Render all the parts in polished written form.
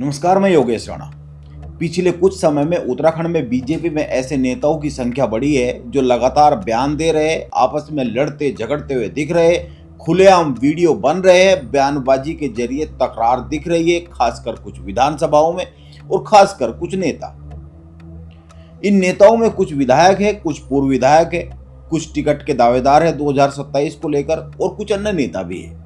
नमस्कार, मैं योगेश राणा। पिछले कुछ समय में उत्तराखंड में बीजेपी में ऐसे नेताओं की संख्या बढ़ी है जो लगातार बयान दे रहे, आपस में लड़ते झगड़ते हुए दिख रहे, खुलेआम वीडियो बन रहे हैं, बयानबाजी के जरिए तकरार दिख रही है, खासकर कुछ विधानसभाओं में और खासकर कुछ नेता। इन नेताओं में कुछ विधायक है, कुछ पूर्व विधायक है, कुछ टिकट के दावेदार है 2027 को लेकर और कुछ अन्य नेता भी है।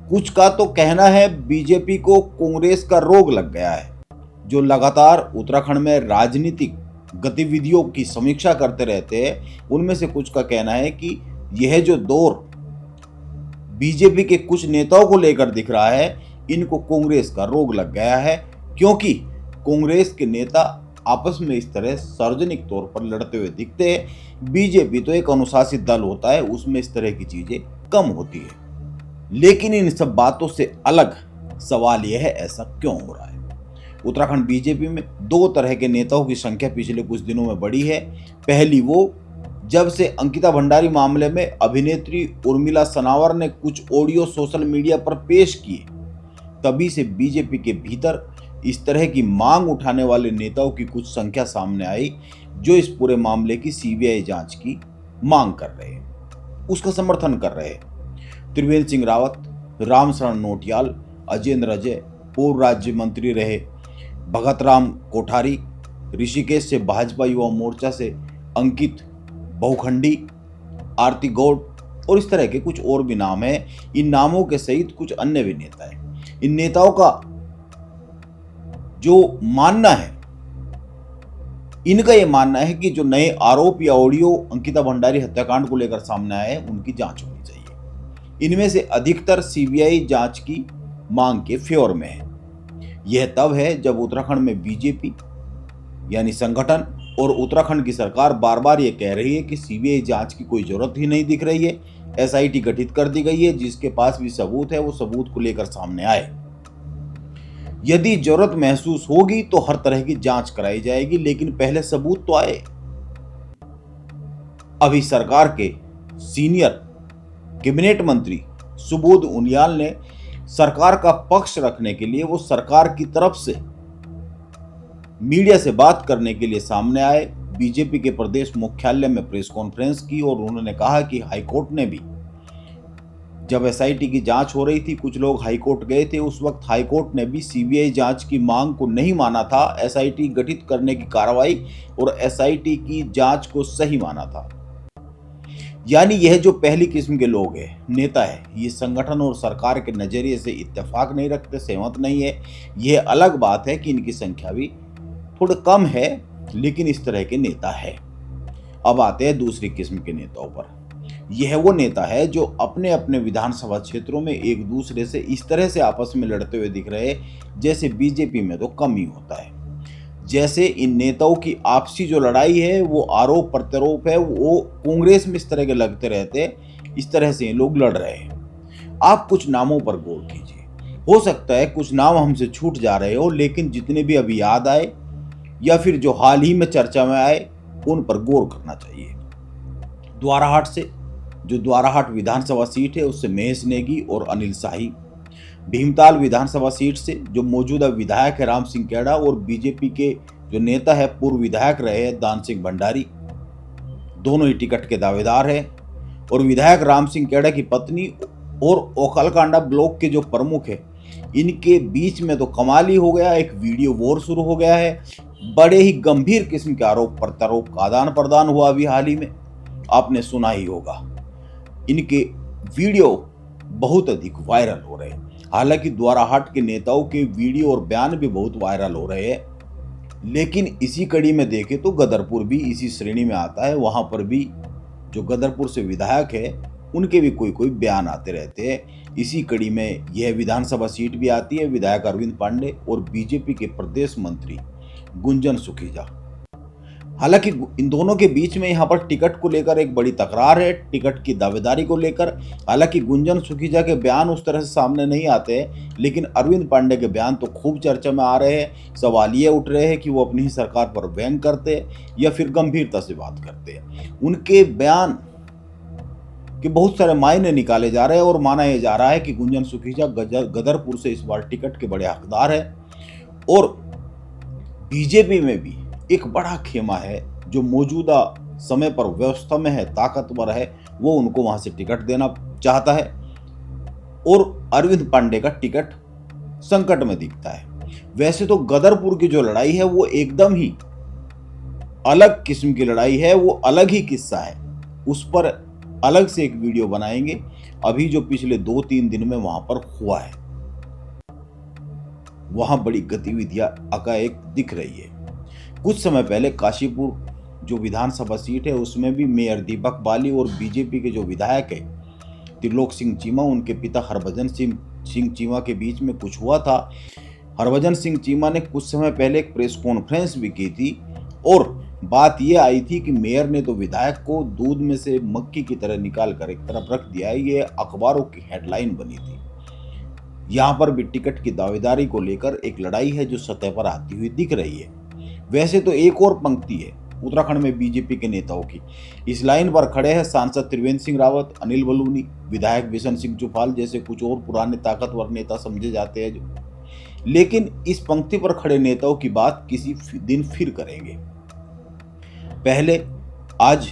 कुछ का तो कहना है बीजेपी को कांग्रेस का रोग लग गया है, जो लगातार उत्तराखंड में राजनीतिक गतिविधियों की समीक्षा करते रहते हैं। उनमें से कुछ का कहना है कि यह जो दौर बीजेपी के कुछ नेताओं को लेकर दिख रहा है, इनको कांग्रेस का रोग लग गया है, क्योंकि कांग्रेस के नेता आपस में इस तरह सार्वजनिक तौर पर लड़ते हुए दिखते हैं। बीजेपी तो एक अनुशासित दल होता है, उसमें इस तरह की चीजें कम होती है। लेकिन इन सब बातों से अलग सवाल यह है, ऐसा क्यों हो रहा है। उत्तराखंड बीजेपी में दो तरह के नेताओं की संख्या पिछले कुछ दिनों में बढ़ी है। पहली वो, जब से अंकिता भंडारी मामले में अभिनेत्री उर्मिला सनावर ने कुछ ऑडियो सोशल मीडिया पर पेश किए, तभी से बीजेपी के भीतर इस तरह की मांग उठाने वाले नेताओं की कुछ संख्या सामने आई, जो इस पूरे मामले की सीबीआई जांच की मांग कर रहे हैं, उसका समर्थन कर रहे हैं। त्रिवेंद्र सिंह रावत, रामशरण नोटियाल, अजेंद्र अजय, पूर्व राज्य मंत्री रहे भगत राम कोठारी, ऋषिकेश से भाजपा युवा मोर्चा से अंकित बहुखंडी, आरती गौड़ और इस तरह के कुछ और भी नाम हैं। इन नामों के सहित कुछ अन्य भी नेता हैं। इन नेताओं का जो मानना है, इनका यह मानना है कि जो नए आरोप या ऑडियो अंकिता भंडारी हत्याकांड को लेकर सामने आए हैं, उनकी जांच होनी चाहिए। इनमें से अधिकतर सीबीआई जांच की मांग के फेवर में है। यह तब है जब उत्तराखंड में बीजेपी यानी संगठन और उत्तराखंड की सरकार बार बार यह कह रही है कि सीबीआई जांच की कोई जरूरत ही नहीं दिख रही है, एसआईटी गठित कर दी गई है, जिसके पास भी सबूत है वो सबूत को लेकर सामने आए। यदि जरूरत महसूस होगी तो हर तरह की जांच कराई जाएगी, लेकिन पहले सबूत तो आए। अभी सरकार के सीनियर कैबिनेट मंत्री सुबोध उनियाल ने सरकार का पक्ष रखने के लिए वो सरकार की तरफ से मीडिया से बात करने के लिए सामने आए। बीजेपी के प्रदेश मुख्यालय में प्रेस कॉन्फ्रेंस की और उन्होंने कहा कि हाईकोर्ट ने भी, जब एसआईटी की जांच हो रही थी, कुछ लोग हाईकोर्ट गए थे, उस वक्त हाईकोर्ट ने भी सीबीआई जांच की मांग को नहीं माना था, एसआईटी गठित करने की कार्रवाई और एसआईटी की जांच को सही माना था। यानी यह जो पहली किस्म के लोग हैं, नेता है, ये संगठन और सरकार के नजरिए से इत्तेफाक नहीं रखते, सहमत नहीं है। यह अलग बात है कि इनकी संख्या भी थोड़ी कम है, लेकिन इस तरह के नेता है। अब आते हैं दूसरी किस्म के नेताओं पर। यह वो नेता है जो अपने अपने विधानसभा क्षेत्रों में एक दूसरे से इस तरह से आपस में लड़ते हुए दिख रहे, जैसे बीजेपी में तो कम ही होता है। जैसे इन नेताओं की आपसी जो लड़ाई है, वो आरोप प्रत्यारोप है, वो कांग्रेस में इस तरह के लगते रहते, इस तरह से ये लोग लड़ रहे हैं। आप कुछ नामों पर गौर कीजिए, हो सकता है कुछ नाम हमसे छूट जा रहे हो, लेकिन जितने भी अभी याद आए या फिर जो हाल ही में चर्चा में आए, उन पर गौर करना चाहिए। द्वाराहाट से, जो द्वाराहाट विधानसभा सीट है, उससे महेश नेगी और अनिल शाही। भीमताल विधानसभा सीट से जो मौजूदा विधायक है राम सिंह कैडा और बीजेपी के जो नेता है पूर्व विधायक रहे दान सिंह भंडारी, दोनों ही टिकट के दावेदार हैं। और विधायक राम सिंह कैडा की पत्नी और ओखलकांडा ब्लॉक के जो प्रमुख है, इनके बीच में तो कमाल ही हो गया, एक वीडियो वॉर शुरू हो गया है। बड़े ही गंभीर किस्म के आरोप प्रत्यारोप का आदान प्रदान हुआ अभी हाल ही में, आपने सुना ही होगा। इनके वीडियो बहुत अधिक वायरल हो रहे हैं। हालांकि द्वाराहाट के नेताओं के वीडियो और बयान भी बहुत वायरल हो रहे हैं, लेकिन इसी कड़ी में देखें तो गदरपुर भी इसी श्रेणी में आता है। वहां पर भी जो गदरपुर से विधायक है, उनके भी कोई कोई बयान आते रहते हैं। इसी कड़ी में यह विधानसभा सीट भी आती है, विधायक अरविंद पांडे और बीजेपी के प्रदेश मंत्री गुंजन सुखीजा। हालांकि इन दोनों के बीच में यहाँ पर टिकट को लेकर एक बड़ी तकरार है, टिकट की दावेदारी को लेकर। हालांकि गुंजन सुखीजा के बयान उस तरह से सामने नहीं आते, लेकिन अरविंद पांडे के बयान तो खूब चर्चा में आ रहे हैं। सवाल ये उठ रहे हैं कि वो अपनी ही सरकार पर व्यंग करते या फिर गंभीरता से बात करते हैं। उनके बयान कि बहुत सारे मायने निकाले जा रहे हैं और माना यह जा रहा है कि गुंजन सुखीजा गदरपुर से इस बार टिकट के बड़े हकदार हैं। और बीजेपी में भी एक बड़ा खेमा है जो मौजूदा समय पर व्यवस्था में है, ताकतवर है, वो उनको वहां से टिकट देना चाहता है और अरविंद पांडे का टिकट संकट में दिखता है। वैसे तो गदरपुर की जो लड़ाई है वो एकदम ही अलग किस्म की लड़ाई है, वो अलग ही किस्सा है, उस पर अलग से एक वीडियो बनाएंगे। अभी जो पिछले 2-3 दिन में वहां पर हुआ है, वहां बड़ी गतिविधियां एकाएक दिख रही है। कुछ समय पहले काशीपुर जो विधानसभा सीट है उसमें भी मेयर दीपक बाली और बीजेपी के जो विधायक है त्रिलोक सिंह चीमा, उनके पिता हरभजन सिंह चीमा के बीच में कुछ हुआ था। हरभजन सिंह चीमा ने कुछ समय पहले एक प्रेस कॉन्फ्रेंस भी की थी और बात यह आई थी कि मेयर ने तो विधायक को दूध में से मक्खी की तरह निकाल कर एक तरफ रख दिया है। ये अखबारों की हेडलाइन बनी थी। यहां पर भी टिकट की दावेदारी को लेकर एक लड़ाई है जो सतह पर आती हुई दिख रही है। वैसे तो एक और पंक्ति है उत्तराखंड में बीजेपी के नेताओं की। इस लाइन पर खड़े हैं सांसद त्रिवेंद्र सिंह रावत, अनिल बलूनी, विधायक बिशन सिंह चुफाल जैसे कुछ और पुराने ताकतवर नेता समझे जाते हैं जो। लेकिन इस पंक्ति पर खड़े नेताओं की बात किसी दिन फिर करेंगे। पहले आज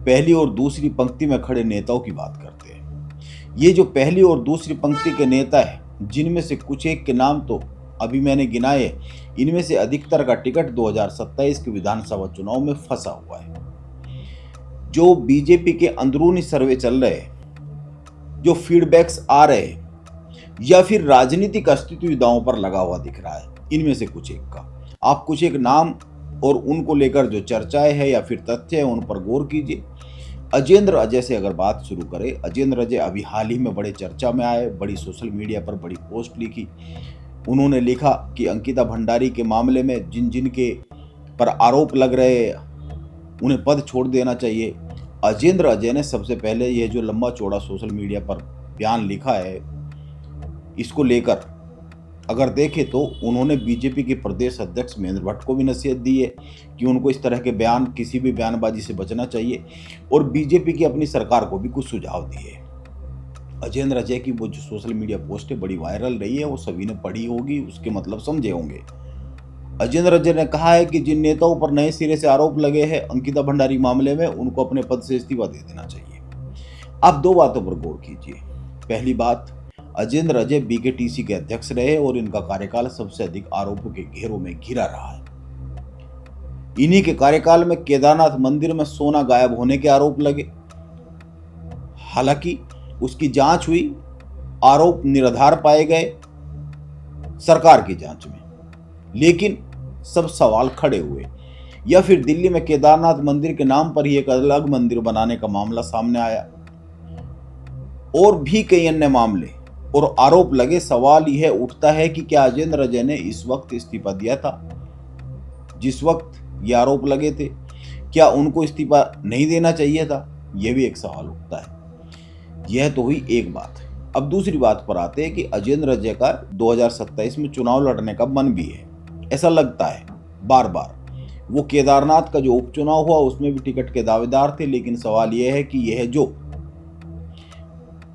पहली और दूसरी पंक्ति में खड़े नेताओं की बात करते हैं। ये जो पहली और दूसरी पंक्ति के नेता है, जिनमें से कुछ एक के नाम तो अभी मैंने गिनाए, इनमें से अधिकतर का टिकट 2027 के विधानसभा चुनाव में फंसा हुआ है। जो बीजेपी के अंदरूनी सर्वे चल रहे हैं, जो फीडबैक्स आ रहे हैं, या फिर राजनीतिक अस्तित्व दांव पर लगा हुआ दिख रहा है, इनमें से कुछ एक का आप कुछ एक नाम और उनको लेकर जो चर्चाएं हैं या फिर तथ्य है उन पर गौर कीजिए। अजेंद्र अजय से अगर बात शुरू करें, अजेंद्र अजय अभी हाल ही में बड़े चर्चा में आए, बड़ी सोशल मीडिया पर बड़ी पोस्ट लिखी। उन्होंने लिखा कि अंकिता भंडारी के मामले में जिन जिन के पर आरोप लग रहे हैं उन्हें पद छोड़ देना चाहिए। अजेंद्र अजय ने सबसे पहले यह जो लंबा चौड़ा सोशल मीडिया पर बयान लिखा है, इसको लेकर अगर देखें तो उन्होंने बीजेपी के प्रदेश अध्यक्ष महेंद्र भट्ट को भी नसीहत दी है कि उनको इस तरह के बयान, किसी भी बयानबाजी से बचना चाहिए, और बीजेपी की अपनी सरकार को भी कुछ सुझाव दिए। अजेंद्र अजय की वो जो सोशल मीडिया पोस्ट है बड़ी वायरल रही है, वो सभी ने पढ़ी होगी, उसके मतलब समझे होंगे। अजेंद्र अजय ने कहा है कि जिन नेताओं पर नए सिरे से आरोप लगे हैं अंकिता भंडारी मामले में, उनको अपने पद से इस्तीफा दे देना चाहिए। आप दो बातों पर गौर कीजिए। पहली बात, अजेंद्र अजय बीकेटीसी के अध्यक्ष रहे और इनका कार्यकाल सबसे अधिक आरोपों के घेरों में घिरा रहा है। इन्हीं के कार्यकाल में केदारनाथ मंदिर में सोना गायब होने के आरोप लगे। हालांकि उसकी जांच हुई, आरोप निराधार पाए गए सरकार की जांच में, लेकिन सब सवाल खड़े हुए। या फिर दिल्ली में केदारनाथ मंदिर के नाम पर ही एक अलग मंदिर बनाने का मामला सामने आया, और भी कई अन्य मामले और आरोप लगे। सवाल यह उठता है कि क्या अजेंद्र अजय ने इस वक्त इस्तीफा दिया था जिस वक्त ये आरोप लगे थे? क्या उनको इस्तीफा नहीं देना चाहिए था? यह भी एक सवाल उठता है। यह तो हुई एक बात। अब दूसरी बात पर आते हैं कि अजेंद्र अजय का 2027 में चुनाव लड़ने का मन भी है, ऐसा लगता है बार बार। वो केदारनाथ का जो उपचुनाव हुआ उसमें भी टिकट के दावेदार थे, लेकिन सवाल यह है कि यह जो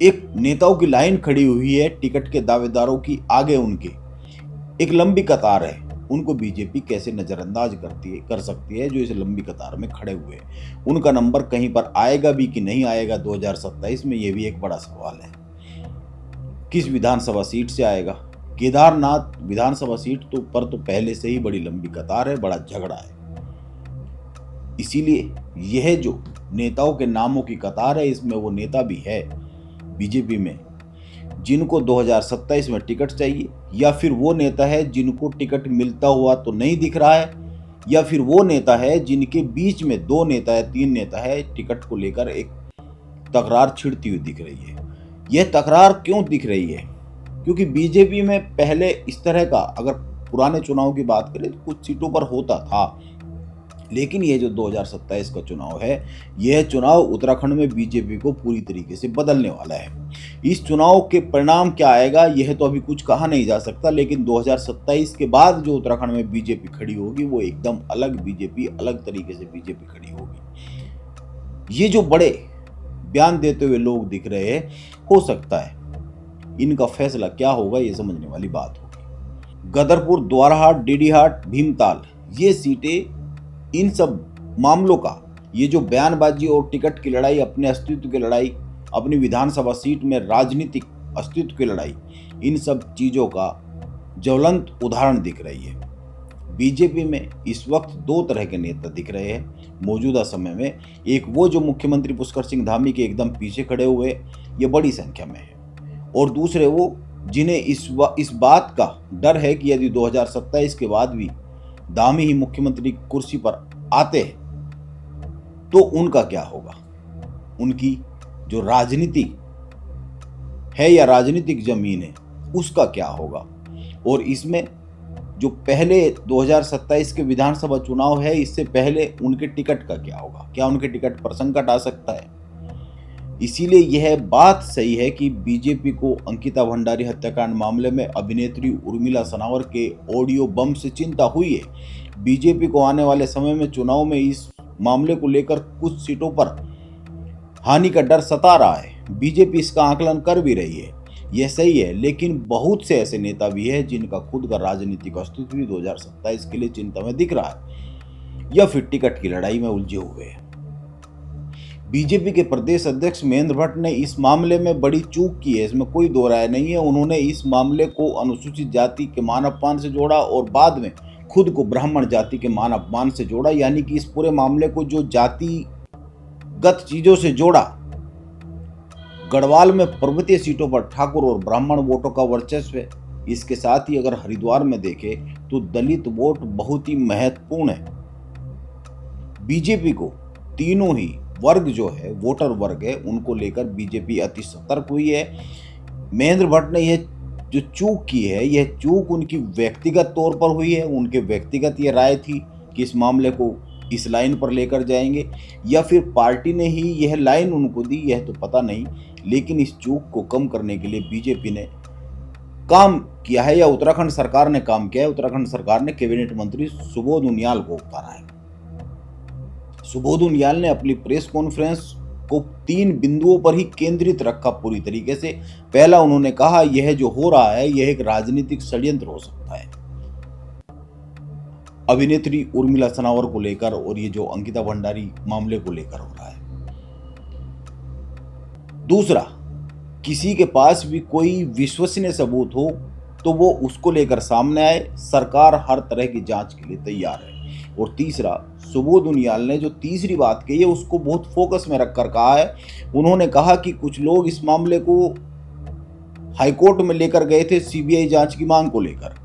एक नेताओं की लाइन खड़ी हुई है टिकट के दावेदारों की, आगे उनके एक लंबी कतार है, उनको बीजेपी कैसे नजरअंदाज कर सकती है जो इस लंबी कतार में खड़े हुए हैं। उनका नंबर कहीं पर आएगा भी कि नहीं आएगा 2027 में, यह भी एक बड़ा सवाल है। किस विधानसभा सीट से आएगा? केदारनाथ विधानसभा सीट पर तो पहले से ही बड़ी लंबी कतार है, बड़ा झगड़ा है। इसीलिए यह जो नेताओं के नामों की कतार है, इसमें वो नेता भी है बीजेपी में जिनको 2027 में टिकट चाहिए, या फिर वो नेता है जिनको टिकट मिलता हुआ तो नहीं दिख रहा है, या फिर वो नेता है जिनके बीच में 2 नेता है 3 नेता है, टिकट को लेकर एक तकरार छिड़ती हुई दिख रही है। यह तकरार क्यों दिख रही है? क्योंकि बीजेपी में पहले इस तरह का, अगर पुराने चुनाव की बात करें तो कुछ सीटों पर होता था, लेकिन ये जो 2027 का चुनाव है, यह चुनाव उत्तराखंड में बीजेपी को पूरी तरीके से बदलने वाला है। इस चुनाव के परिणाम क्या आएगा यह तो अभी कुछ कहा नहीं जा सकता, लेकिन 2027 के बाद जो उत्तराखंड में बीजेपी खड़ी होगी वो एकदम अलग बीजेपी, अलग तरीके से बीजेपी खड़ी होगी। ये जो बड़े बयान देते हुए लोग दिख रहे हैं, हो सकता है इनका फैसला क्या होगा ये समझने वाली बात होगी। गदरपुर, द्वाराहाट, डीडीहाट, भीमताल, ये सीटें, इन सब मामलों का ये जो बयानबाजी और टिकट की लड़ाई, अपने अस्तित्व की लड़ाई, अपनी विधानसभा सीट में राजनीतिक अस्तित्व की लड़ाई, इन सब चीज़ों का ज्वलंत उदाहरण दिख रही है। बीजेपी में इस वक्त दो तरह के नेता दिख रहे हैं मौजूदा समय में। एक वो जो मुख्यमंत्री पुष्कर सिंह धामी के एकदम पीछे खड़े हुए, ये बड़ी संख्या में है, और दूसरे वो जिन्हें इस बात का डर है कि यदि 2027 के बाद भी धामी ही मुख्यमंत्री कुर्सी पर आते हैं तो उनका क्या होगा, उनकी जो राजनीति है या राजनीतिक जमीन है उसका क्या होगा। और इसमें जो पहले 2027 के विधानसभा चुनाव है, इससे पहले उनके टिकट का क्या होगा, क्या उनके टिकट पर संकट आ सकता है। इसीलिए यह बात सही है कि बीजेपी को अंकिता भंडारी हत्याकांड मामले में अभिनेत्री उर्मिला सनावर के ऑडियो बम से चिंता हुई है। बीजेपी को आने वाले समय में चुनाव में इस मामले को लेकर कुछ सीटों पर हानि का डर सता रहा है। बीजेपी इसका आकलन कर भी रही है, यह सही है, लेकिन बहुत से ऐसे नेता भी हैं जिनका खुद का राजनीतिक अस्तित्व भी 2027 के लिए चिंता में दिख रहा है या फिर टिकट की लड़ाई में उलझे हुए हैं। बीजेपी के प्रदेश अध्यक्ष महेंद्र भट्ट ने इस मामले में बड़ी चूक की है, इसमें कोई दो राय नहीं है। उन्होंने इस मामले को अनुसूचित जाति के मान अपमान से जोड़ा और बाद में खुद को ब्राह्मण जाति के मान अपमान से जोड़ा, यानी कि इस पूरे मामले को जो जातिगत चीजों से जोड़ा। गढ़वाल में पर्वतीय सीटों पर ठाकुर और ब्राह्मण वोटों का वर्चस्व है। इसके साथ ही अगर हरिद्वार में देखें तो दलित वोट बहुत ही महत्वपूर्ण है। बीजेपी को तीनों ही वर्ग जो है, वोटर वर्ग है, उनको लेकर बीजेपी अति सतर्क हुई है। महेंद्र भट्ट ने यह जो चूक की है, यह चूक उनकी व्यक्तिगत तौर पर हुई है। उनके व्यक्तिगत ये राय थी कि इस मामले को इस लाइन पर लेकर जाएंगे, या फिर पार्टी ने ही यह लाइन उनको दी, यह तो पता नहीं। लेकिन इस चूक को कम करने के लिए बीजेपी ने काम किया है, या उत्तराखंड सरकार ने काम किया है। उत्तराखंड सरकार ने कैबिनेट मंत्री सुबोध उनियाल को उतारा है। सुबोध उनियाल ने अपनी प्रेस कॉन्फ्रेंस को 3 बिंदुओं पर ही केंद्रित रखा पूरी तरीके से। पहला, उन्होंने कहा यह जो हो रहा है यह एक राजनीतिक षड्यंत्र हो सकता है अभिनेत्री उर्मिला सनावर को लेकर, और ये जो अंकिता भंडारी मामले को लेकर हो रहा है। दूसरा, किसी के पास भी कोई विश्वसनीय सबूत हो तो वो उसको लेकर सामने आए, सरकार हर तरह की जांच के लिए तैयार है। और तीसरा, सुबोध उनियाल ने जो तीसरी बात कही है उसको बहुत फोकस में रखकर कहा है। उन्होंने कहा कि कुछ लोग इस मामले को हाईकोर्ट में लेकर गए थे सीबीआई जांच की मांग को लेकर।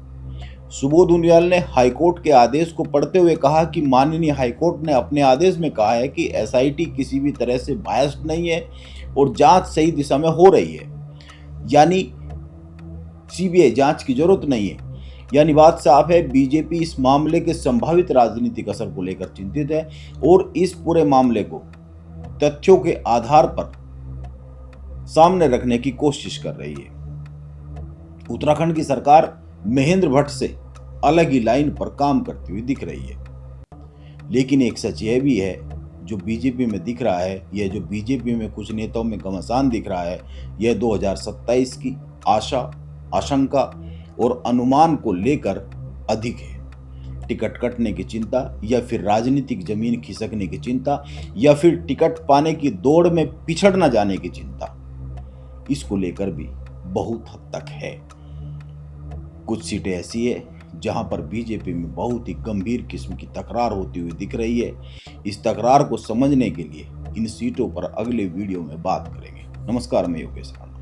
सुबोध उनियाल ने हाईकोर्ट के आदेश को पढ़ते हुए कहा कि माननीय हाईकोर्ट ने अपने आदेश में कहा है कि एसआईटी किसी भी तरह से बायस्ड नहीं है और जांच सही दिशा में हो रही है, यानी सीबीआई जांच की जरूरत नहीं है। यानी बात साफ है, बीजेपी इस मामले के संभावित राजनीतिक असर को लेकर चिंतित है और इस पूरे मामले को तथ्यों के आधार पर सामने रखने की कोशिश कर रही है। उत्तराखंड की सरकार महेंद्र भट्ट से अलग ही लाइन पर काम करती हुई दिख रही है। लेकिन एक सच यह भी है जो बीजेपी में दिख रहा है, यह जो बीजेपी में कुछ नेताओं में घमासान दिख रहा है, यह 2027 की आशा, आशंका और अनुमान को लेकर अधिक है। टिकट कटने की चिंता, या फिर राजनीतिक जमीन खिसकने की चिंता, या फिर टिकट पाने की दौड़ में पिछड़ न जाने की चिंता, इसको लेकर भी बहुत हद तक है। कुछ सीटें ऐसी है जहां पर बीजेपी में बहुत ही गंभीर किस्म की तकरार होती हुई दिख रही है। इस तकरार को समझने के लिए इन सीटों पर अगले वीडियो में बात करेंगे। नमस्कार, मैं योगेश राणा।